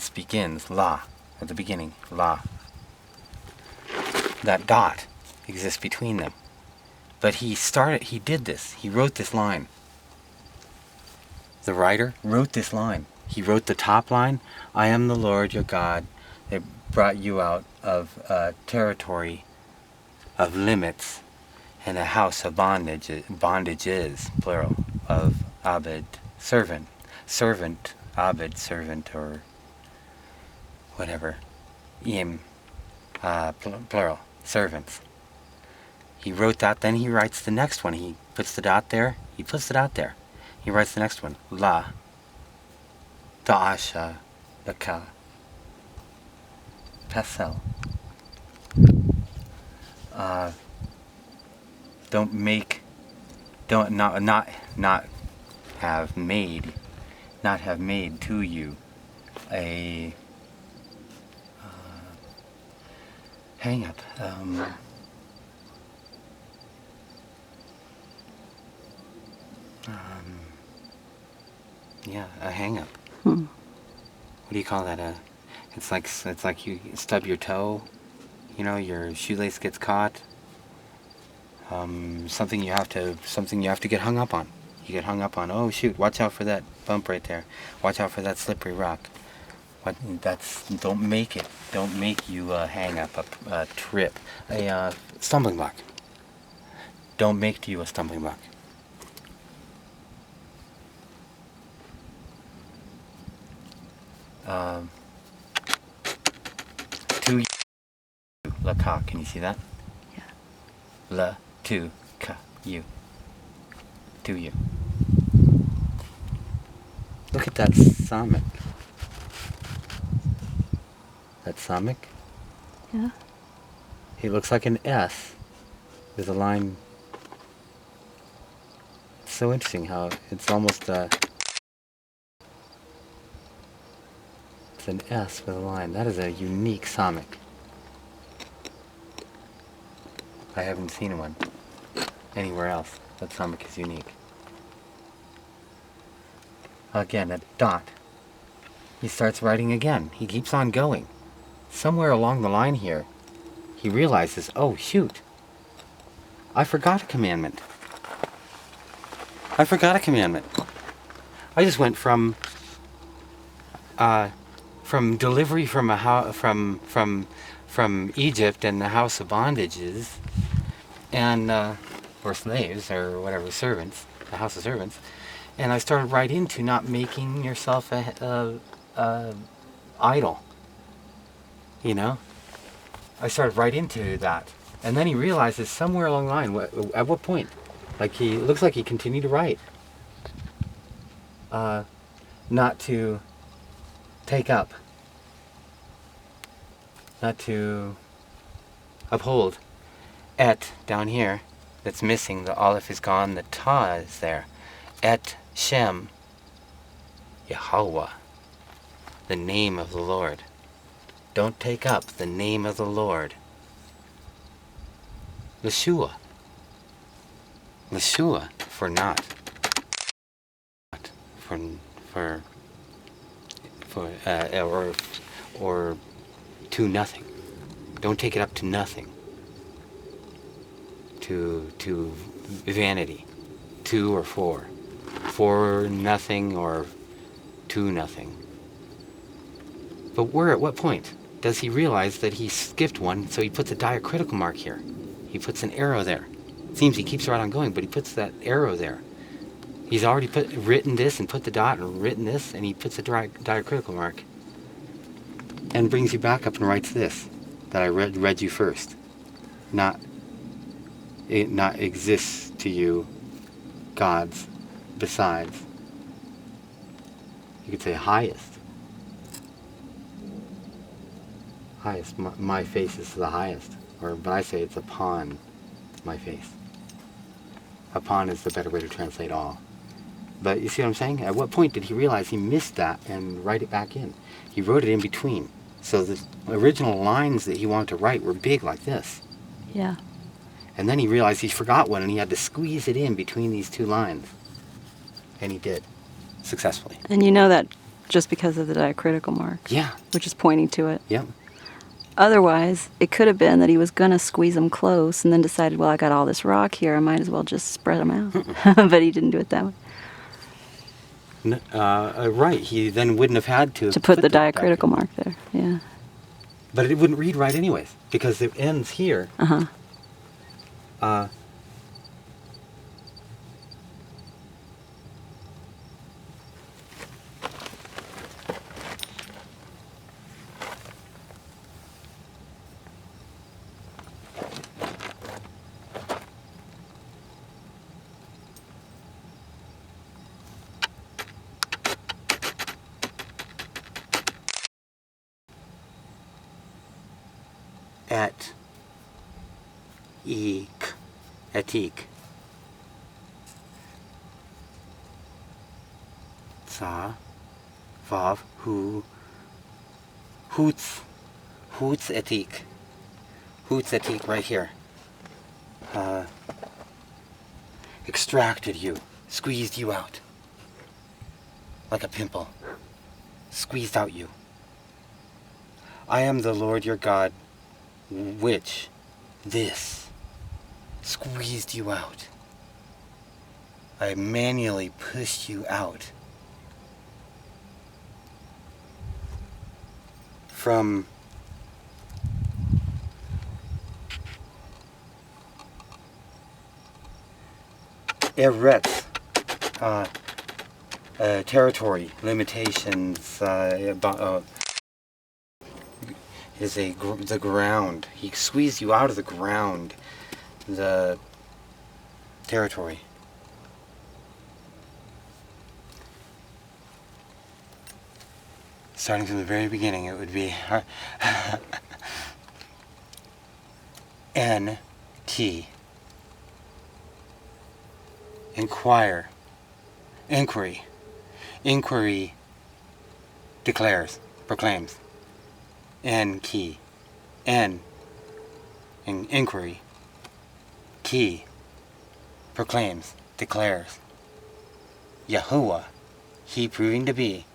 begins, la, at the beginning, la. That dot exists between them. But he did this, he wrote this line. The writer wrote this line. He wrote the top line, I am the Lord your God that brought you out of a territory of limits and a house of bondage. Bondage is, plural, of Abad, servant. Servant, Abad, servant, or whatever. Im, plural, servants. He wrote that, then he writes the next one. He puts the dot there, he puts the dot there. He writes the next one, la, ta'asha, laka, pasel. Not have made to you a hang up. Yeah, a hang up. What do you call that? It's like you stub your toe. You know, your shoelace gets caught. Something you have to get hung up on. You get hung up on. Oh shoot! Watch out for that bump right there. Watch out for that slippery rock. Don't make you hang up a trip, a stumbling block. Don't make you a stumbling block. To you, la-ka. Can you see that? Yeah. La, to, ka, you. To you. Look at that samik. That samik? Yeah. It looks like an S. There's a line. It's so interesting how it's almost it's an S with a line. That is a unique samik. I haven't seen one anywhere else. That samik is unique. Again, a dot. He starts writing again. He keeps on going. Somewhere along the line here, he realizes, oh shoot, I forgot a commandment. I just went from delivery from Egypt and the house of bondages, and or slaves or whatever, servants, the house of servants, and I started right into not making yourself a idol. You know, I started right into that, and then he realizes somewhere along the line. At what point? Like it looks like he continued to write. Not to take up. Not to uphold. Et down here, that's missing. The aleph is gone. The ta is there. Et Shem Yahweh, the name of the Lord. Don't take up the name of the Lord. Yeshua. Yeshua, for not. Or to nothing. Don't take it up to nothing. To vanity. To or for. For nothing or to nothing. But at what point does he realize that he skipped one, so he puts a diacritical mark here. He puts an arrow there. It seems he keeps right on going, but he puts that arrow there. He's already written this and put the dot and written this, and he puts a diacritical mark and brings you back up and writes this that I read you first. Not exists to you gods besides. You could say highest. Highest. My face is the highest. But I say it's upon my face. Upon is the better way to translate all. But you see what I'm saying? At what point did he realize he missed that and write it back in? He wrote it in between. So the original lines that he wanted to write were big like this. Yeah. And then he realized he forgot one and he had to squeeze it in between these two lines. And he did, successfully. And you know that just because of the diacritical mark. Yeah. Which is pointing to it. Yep. Otherwise, it could have been that he was going to squeeze them close and then decided, well, I got all this rock here, I might as well just spread them out. But he didn't do it that way. Right, he then wouldn't have had to Put the diacritical mark there, yeah. But it wouldn't read right anyways, because it ends here. EHkaR'IM. Sa, Vav, HuwTz, HuwTz right here. Extracted you, squeezed you out. Like a pimple, squeezed out you. I am the Lord your God, which this squeezed you out. I manually pushed you out from Eretz, territory, limitations, is the ground. He squeezed you out of the ground, the territory. Starting from the very beginning, it would be N-T. Inquire. Inquiry. Inquiry declares, proclaims. N-key. N. In inquiry. Key. Proclaims, declares. Yahuwah. He proving to be.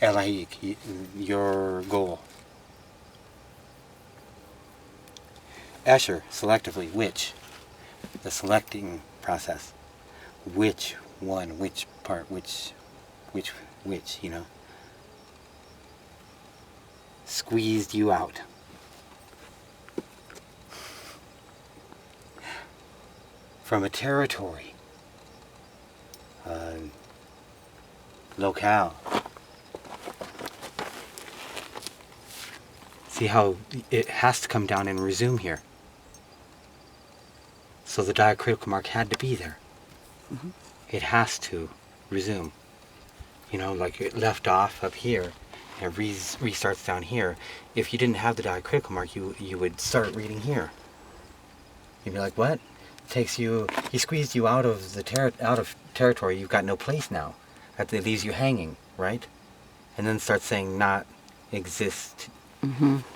ElaH'IK, your goal. EshaR Selectively, which. The selecting process. Which one, which part, which, you know. Squeezed you out. From a territory. Locale. See how it has to come down and resume here. So the diacritical mark had to be there. It has to resume. You know, like it left off up here and restarts down here. If you didn't have the diacritical mark, you would start reading here. You'd be like, what? Takes you, he squeezed you out of the territory. You've got no place now. That leaves you hanging, right? And then starts saying not exist,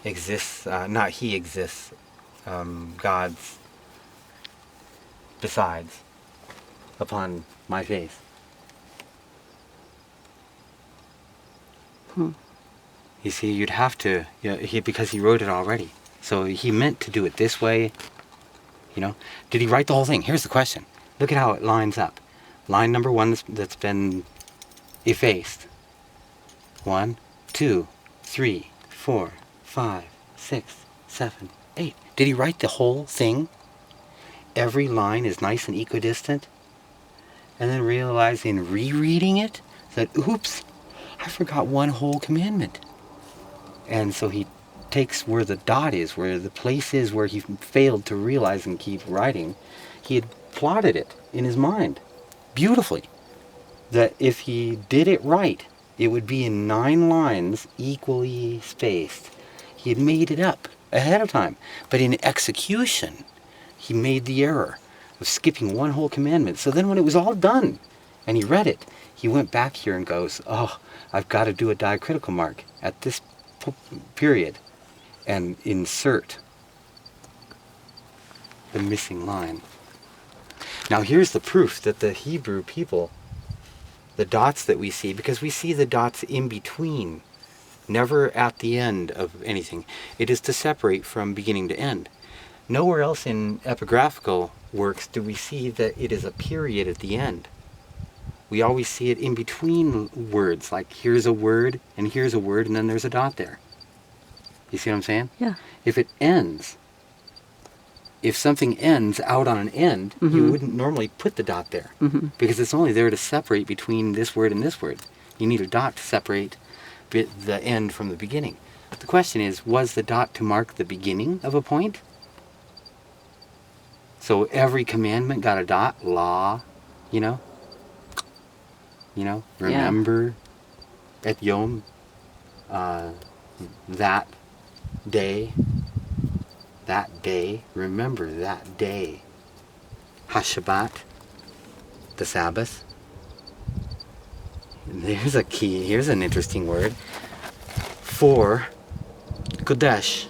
exists, not he exists, gods besides upon my face. You see, you'd have to, because he wrote it already. So he meant to do it this way. You know, did he write the whole thing? Here's the question. Look at how it lines up. Line number one that's been effaced. 1, 2, 3, 4, 5, 6, 7, 8. Did he write the whole thing? Every line is nice and equidistant. And then realizing, rereading it, that, oops, I forgot one whole commandment. And so he takes where the dot is, where the place is where he failed to realize and keep writing. He had plotted it in his mind beautifully. That if he did it right, it would be in 9 lines, equally spaced. He had made it up ahead of time. But in execution, he made the error of skipping one whole commandment. So then when it was all done, and he read it, he went back here and goes, oh, I've got to do a diacritical mark at this period and insert the missing line. Now here's the proof that the Hebrew people the dots that we see, because we see the dots in between, never at the end of anything. It is to separate from beginning to end. Nowhere else in epigraphical works do we see that it is a period at the end. We always see it in between words, like here's a word, and here's a word, and then there's a dot there. You see what I'm saying? Yeah. If it ends, if something ends out on an end, you wouldn't normally put the dot there, because it's only there to separate between this word and this word. You need a dot to separate the end from the beginning. The question is, was the dot to mark the beginning of a point? So every commandment got a dot, law, you know, remember, et yom, that day, remember that day. HaShabbat, the Sabbath. There's a key, here's an interesting word. For, Kodesh,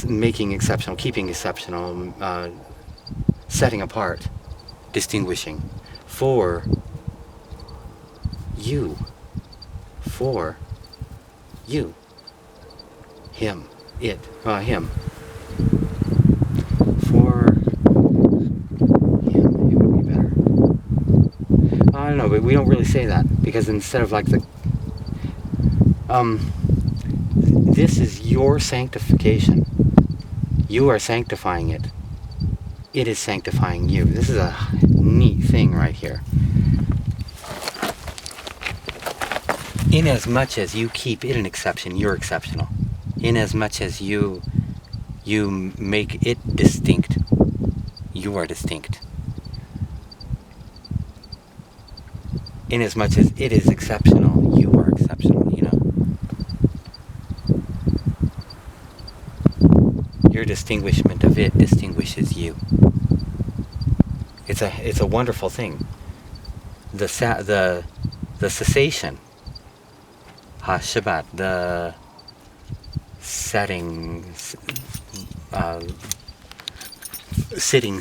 making exceptional, keeping exceptional, setting apart, distinguishing. For you, him, it, him. For him, it would be better. I don't know, but we don't really say that, because instead of like the, this is your sanctification. You are sanctifying it. It is sanctifying you. This is a neat thing right here. Inasmuch as you keep it an exception, you're exceptional. Inasmuch as you make it distinct, you are distinct. Inasmuch as it is exceptional, you are exceptional, you know? Your distinguishment of it distinguishes you. It's a wonderful thing. The cessation, HaShabbat, the setting, sitting, setting.